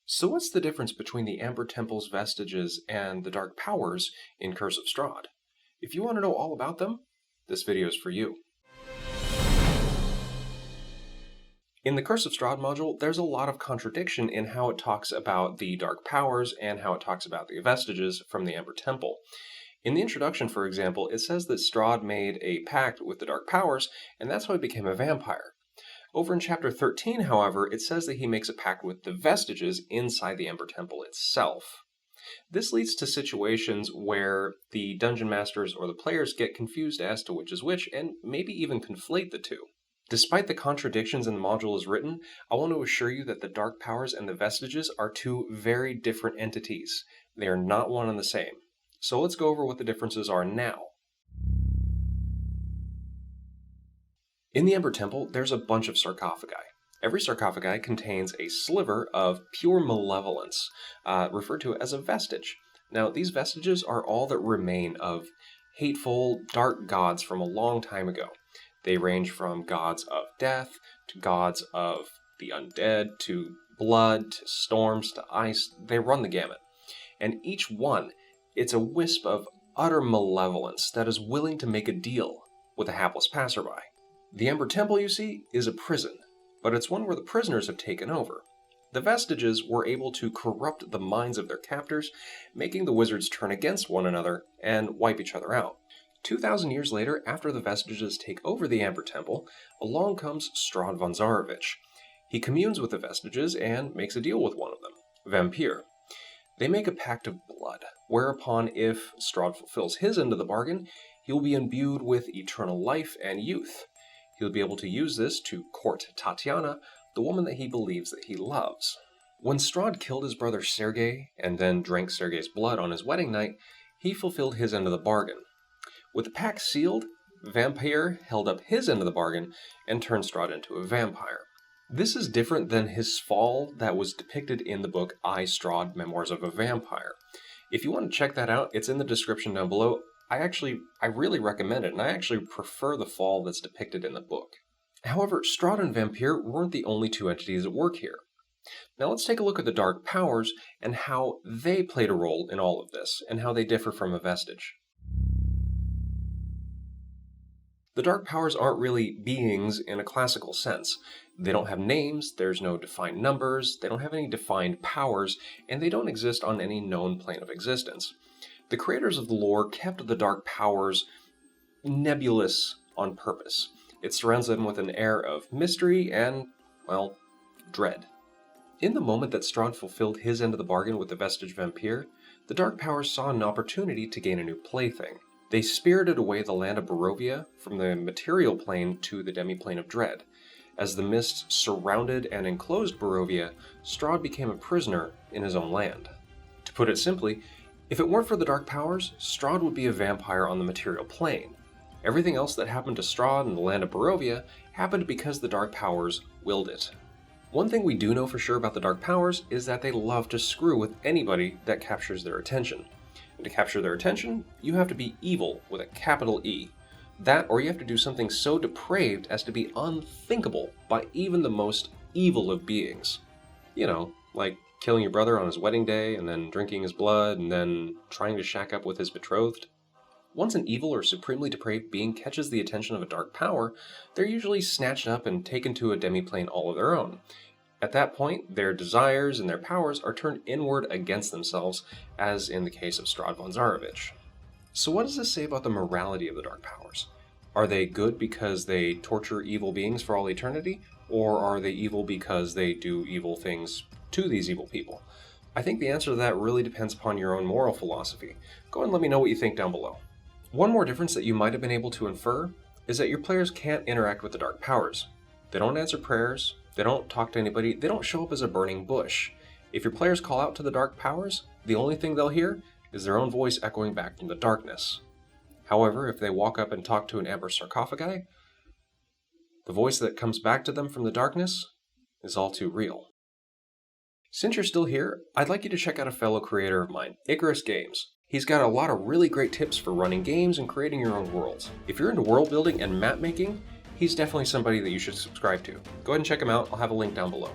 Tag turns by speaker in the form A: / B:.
A: So what's the difference between the Amber Temple's vestiges and the Dark Powers in Curse of Strahd? If you want to know all about them, this video is for you. In the Curse of Strahd module, there's a lot of contradiction in how it talks about the Dark Powers and how it talks about the vestiges from the Amber Temple. In the introduction, for example, it says that Strahd made a pact with the Dark Powers, and that's how he became a vampire. Over in Chapter 13, however, it says that he makes a pact with the vestiges inside the Amber Temple itself. This leads to situations where the dungeon masters or the players get confused as to which is which, and maybe even conflate the two. Despite the contradictions in the module as written, I want to assure you that the Dark Powers and the Vestiges are two very different entities. They are not one and the same. So let's go over what the differences are now. In the Amber Temple, there's a bunch of sarcophagi. Every sarcophagi contains a sliver of pure malevolence, referred to as a vestige. Now, these vestiges are all that remain of hateful, dark gods from a long time ago. They range from gods of death, to gods of the undead, to blood, to storms, to ice. They run the gamut. And each one, it's a wisp of utter malevolence that is willing to make a deal with a hapless passerby. The Amber Temple, you see, is a prison, but it's one where the prisoners have taken over. The Vestiges were able to corrupt the minds of their captors, making the wizards turn against one another and wipe each other out. 2,000 years later, after the Vestiges take over the Amber Temple, along comes Strahd von Zarovich. He communes with the Vestiges and makes a deal with one of them, Vampire. They make a pact of blood, whereupon if Strahd fulfills his end of the bargain, he'll be imbued with eternal life and youth. He'll be able to use this to court Tatiana, the woman that he believes that he loves. When Strahd killed his brother Sergei and then drank Sergei's blood on his wedding night, he fulfilled his end of the bargain. With the pact sealed, Vampire held up his end of the bargain and turned Strahd into a vampire. This is different than his fall that was depicted in the book I, Strahd, Memoirs of a Vampire. If you want to check that out, it's in the description down below. I really recommend it, and I actually prefer the fall that's depicted in the book. However, Strahd and Vampire weren't the only two entities at work here. Now let's take a look at the Dark Powers and how they played a role in all of this, and how they differ from a vestige. The Dark Powers aren't really beings in a classical sense. They don't have names, there's no defined numbers, they don't have any defined powers, and they don't exist on any known plane of existence. The creators of the lore kept the Dark Powers nebulous on purpose. It surrounds them with an air of mystery and, well, dread. In the moment that Strahd fulfilled his end of the bargain with the Vestige Vampire, the Dark Powers saw an opportunity to gain a new plaything. They spirited away the land of Barovia from the material plane to the demi-plane of dread. As the mist surrounded and enclosed Barovia, Strahd became a prisoner in his own land. To put it simply, if it weren't for the Dark Powers, Strahd would be a vampire on the material plane. Everything else that happened to Strahd in the land of Barovia happened because the Dark Powers willed it. One thing we do know for sure about the Dark Powers is that they love to screw with anybody that captures their attention. And to capture their attention, you have to be evil with a capital E. That, or you have to do something so depraved as to be unthinkable by even the most evil of beings. You know, like killing your brother on his wedding day, and then drinking his blood, and then trying to shack up with his betrothed. Once an evil or supremely depraved being catches the attention of a Dark Power, they're usually snatched up and taken to a demi-plane all of their own. At that point, their desires and their powers are turned inward against themselves, as in the case of Strahd von Zarovich. So what does this say about the morality of the Dark Powers? Are they good because they torture evil beings for all eternity, or are they evil because they do evil things to these evil people? I think the answer to that really depends upon your own moral philosophy. Go ahead and let me know what you think down below. One more difference that you might have been able to infer is that your players can't interact with the Dark Powers. They don't answer prayers, they don't talk to anybody, they don't show up as a burning bush. If your players call out to the Dark Powers, the only thing they'll hear is their own voice echoing back from the darkness. However, if they walk up and talk to an amber sarcophagi, the voice that comes back to them from the darkness is all too real. Since you're still here, I'd like you to check out a fellow creator of mine, Icarus Games. He's got a lot of really great tips for running games and creating your own worlds. If you're into world building and map making, he's definitely somebody that you should subscribe to. Go ahead and check him out, I'll have a link down below.